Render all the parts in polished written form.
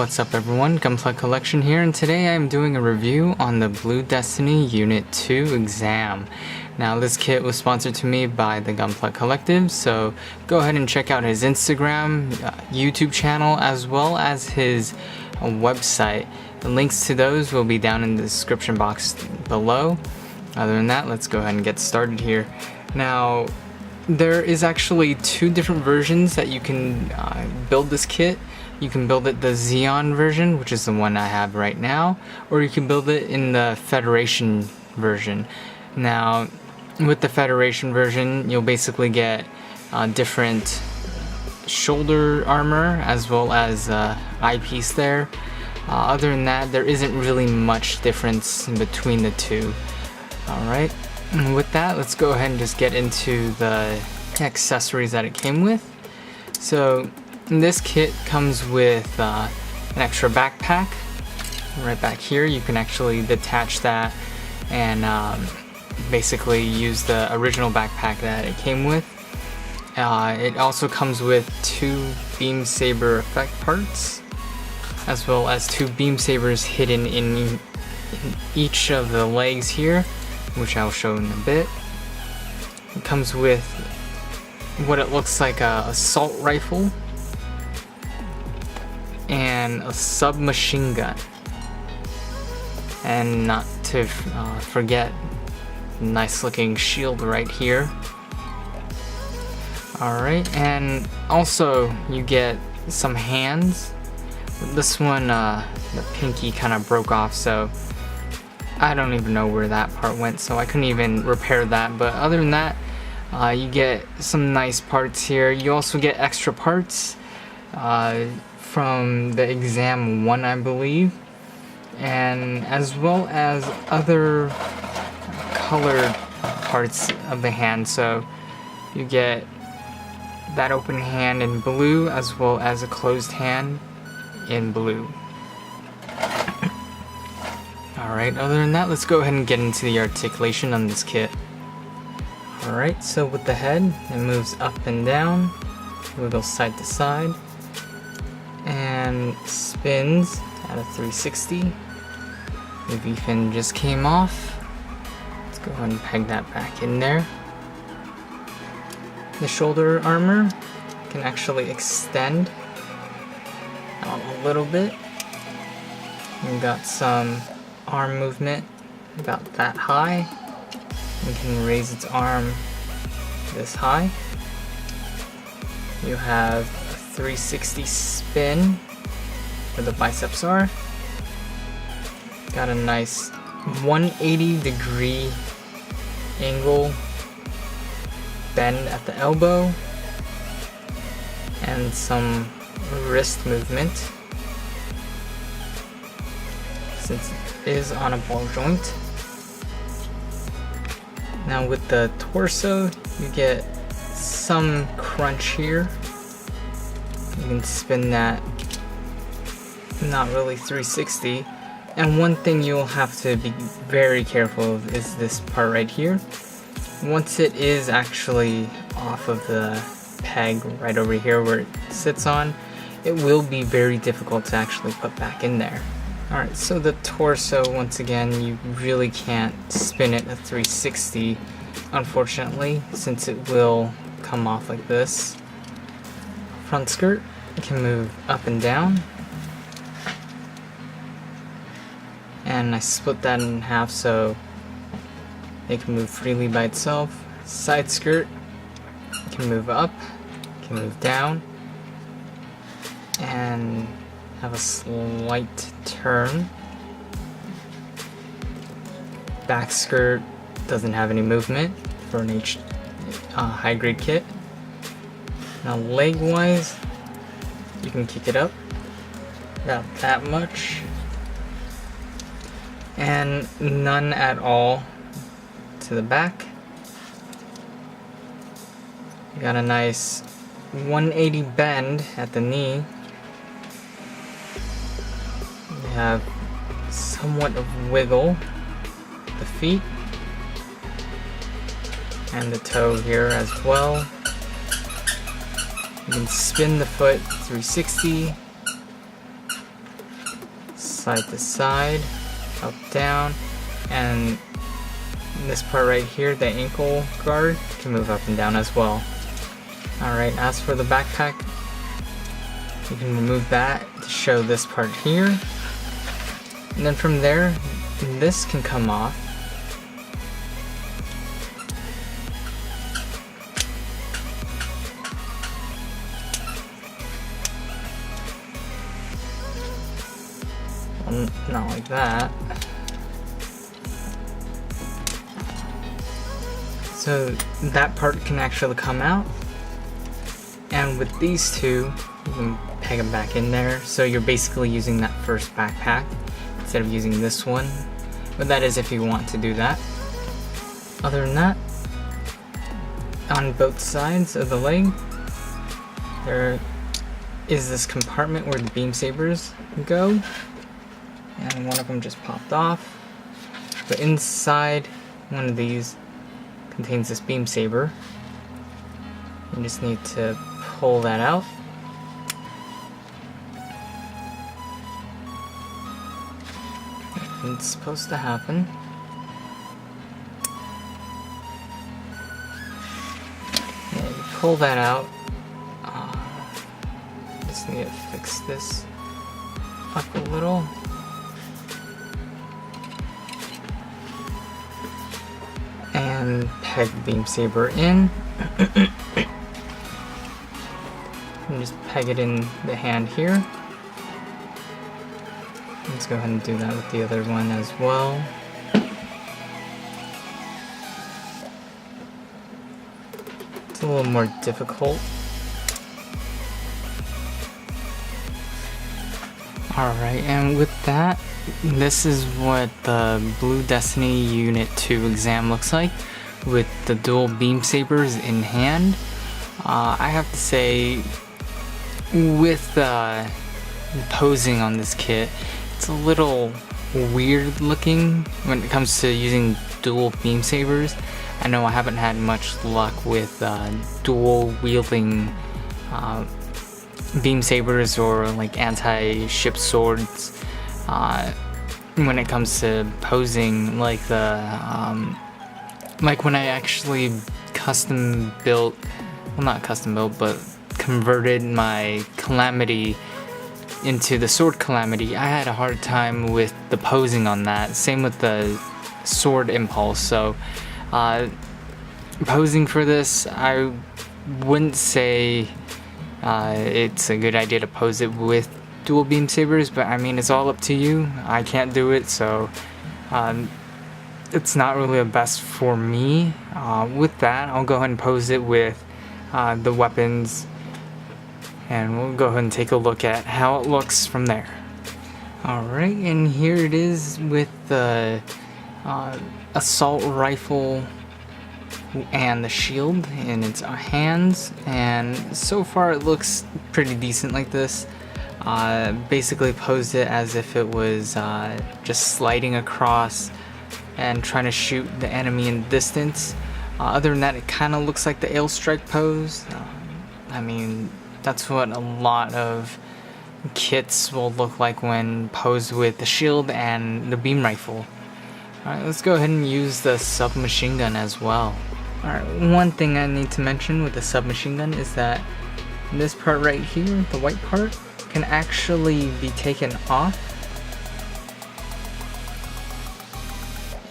What's up everyone, Gunplacollection here, and today I'm doing a review on the Blue Destiny Unit 2 exam. Now this kit was sponsored to me by the Gunplacollective, so go ahead and check out his Instagram, YouTube channel, as well as his website. The links to those will be down in the description box below. Other than that, let's go ahead and get started here. Now, there is actually two different versions that you can build this kit. You can build it the Zeon version, which is the one I have right now, or you can build it in the Federation version. Now, with the Federation version, you'll basically get different shoulder armor as well as eyepiece there. Other than that, there isn't really much difference between the two. Alright, with that, let's go ahead and just get into the accessories that it came with. So, this kit comes with an extra backpack. Right back here, you can actually detach that and basically use the original backpack that it came with. It also comes with two beam saber effect parts, as well as two beam sabers hidden in each of the legs here, which I'll show in a bit. It comes with what it looks like a assault rifle and a submachine gun, and not to forget, nice looking shield right here. Alright, and also you get some hands. This one, the pinky kind of broke off, so I don't even know where that part went, so I couldn't even repair that. But other than that, you get some nice parts here. You also get extra parts from the exam 1, I believe, and as well as other colored parts of the hand. So you get that open hand in blue as well as a closed hand in blue. Alright, other than that, let's go ahead and get into the articulation on this kit. Alright, so with the head, it moves up and down, wiggles side to side, and spins at a 360. The V-fin just came off. Let's go ahead and peg that back in there. The shoulder armor can actually extend out a little bit. We've got some arm movement about that high. We can raise its arm this high. You have a 360 spin where the biceps are. Got a nice 180-degree angle bend at the elbow, and some wrist movement since it is on a ball joint. Now with the torso, you get some crunch here. You can spin that, not really 360. And one thing you'll have to be very careful of is this part right here. Once it is actually off of the peg right over here where it sits on, it will be very difficult to actually put back in there. Alright, so the torso, once again, you really can't spin it at 360, unfortunately, since it will come off like this. Front skirt, you can move up and down. And I split that in half so it can move freely by itself. Side skirt, you can move up, you can move down, and have a slight turn. Back skirt doesn't have any movement for an high grade kit. Now leg wise, you can kick it up about that much, and none at all to the back. You got a nice 180 bend at the knee. You have somewhat of wiggle at the feet and the toe here as well. You can spin the foot 360 side to side, up, down, and this part right here, the ankle guard, can move up and down as well. Alright, as for the backpack, you can remove that to show this part here. And then from there, this can come off. Not like that. So that part can actually come out. And with these two, you can peg them back in there. So you're basically using that first backpack instead of using this one. But that is if you want to do that. Other than that, on both sides of the leg, there is this compartment where the beam sabers go. And one of them just popped off. But inside one of these contains this beam saber. You just need to pull that out. It's supposed to happen. Yeah, you pull that out. Just need to fix this up a little. And peg the beam saber in. And just peg it in the hand here. Let's go ahead and do that with the other one as well. It's a little more difficult. Alright, and with that, this is what the Blue Destiny Unit 2 exam looks like with the dual beam sabers in hand. I have to say, with the posing on this kit, it's a little weird looking when it comes to using dual beam sabers. I know I haven't had much luck with dual wielding beam sabers or like anti-ship swords when it comes to posing, like the like when I actually custom built, well not custom built, but converted my Calamity into the sword Calamity. I had a hard time with the posing on that. Same with the sword Impulse. So posing for this, I wouldn't say it's a good idea to pose it with dual beam sabers, but I mean, it's all up to you. I can't do it, so it's not really the best for me. With that, I'll go ahead and pose it with the weapons, and we'll go ahead and take a look at how it looks from there. Alright, and here it is with the assault rifle and the shield in its hands, and so far it looks pretty decent like this. Basically posed it as if it was just sliding across and trying to shoot the enemy in the distance. Other than that, it kind of looks like the Ale Strike pose. I mean, that's what a lot of kits will look like when posed with the shield and the beam rifle. Alright, let's go ahead and use the submachine gun as well. Alright, one thing I need to mention with the submachine gun is that this part right here, the white part, can actually be taken off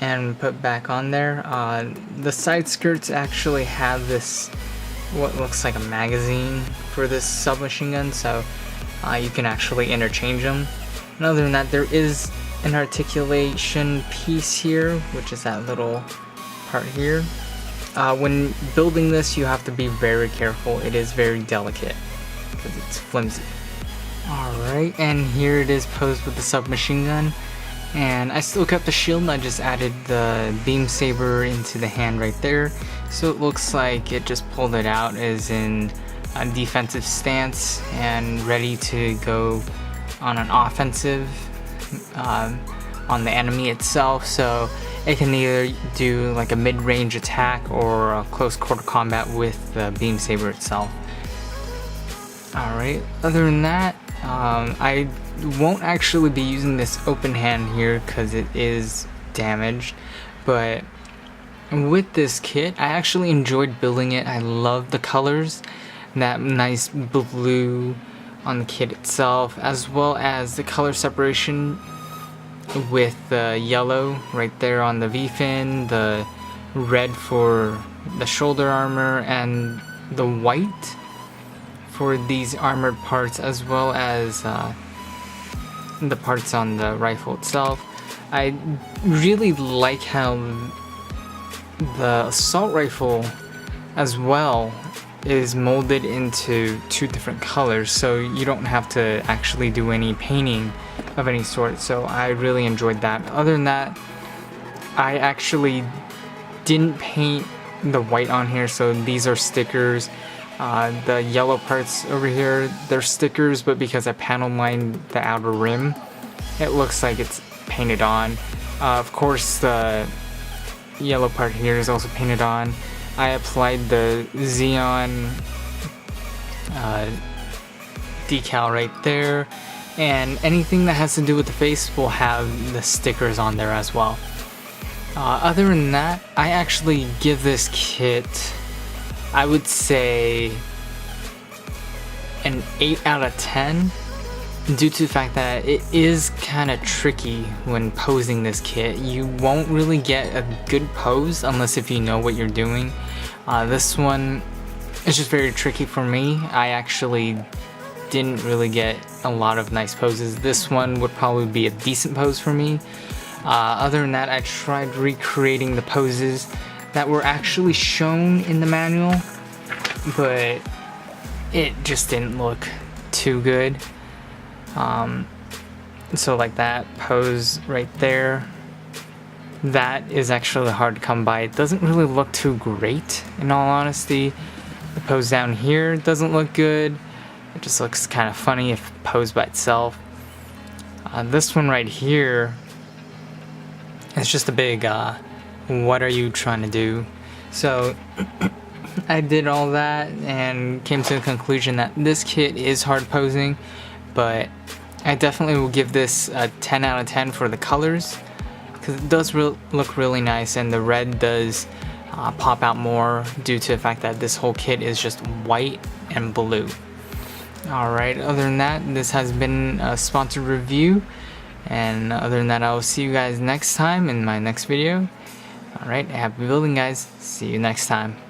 and put back on there. The side skirts actually have this, what looks like a magazine for this submachine gun, so you can actually interchange them. And other than that, there is an articulation piece here, which is that little part here. When building this, you have to be very careful. It is very delicate because it's flimsy. Alright, and here it is posed with the submachine gun. And I still kept the shield, and I just added the beam saber into the hand right there. So it looks like it just pulled it out as in a defensive stance and ready to go on an offensive on the enemy itself. So it can either do like a mid-range attack or a close quarter combat with the beam saber itself. Alright, other than that, I won't actually be using this open hand here because it is damaged, but with this kit I actually enjoyed building it. I love the colors, that nice blue on the kit itself, as well as the color separation with the yellow right there on the V-fin, the red for the shoulder armor, and the white for these armored parts, as well as the parts on the rifle itself. I really like how the assault rifle as well is molded into 2 different colors, so you don't have to actually do any painting of any sort, so I really enjoyed that. Other than that, I actually didn't paint the white on here, so these are stickers. The yellow parts over here, they're stickers, but because I panel lined the outer rim, it looks like it's painted on. Of course, the yellow part here is also painted on. I applied the Zeon decal right there, and anything that has to do with the face will have the stickers on there as well. Other than that, I actually give this kit, I would say, an 8 out of 10, due to the fact that it is kind of tricky when posing this kit. You won't really get a good pose unless if you know what you're doing. This one is just very tricky for me. I actually didn't really get a lot of nice poses. This one would probably be a decent pose for me. Other than that, I tried recreating the poses that were actually shown in the manual, but it just didn't look too good. So like that pose right there, that is actually hard to come by. It doesn't really look too great, in all honesty. The pose down here doesn't look good. It just looks kind of funny if posed by itself. This one right here, it's just a big, what are you trying to do? So I did all that and came to the conclusion that this kit is hard posing, but I definitely will give this a 10 out of 10 for the colors, because it does look really nice, and the red does pop out more due to the fact that this whole kit is just white and blue. Alright, other than that, this has been a sponsored review, and other than that, I will see you guys next time in my next video. Alright, happy building, guys. See you next time.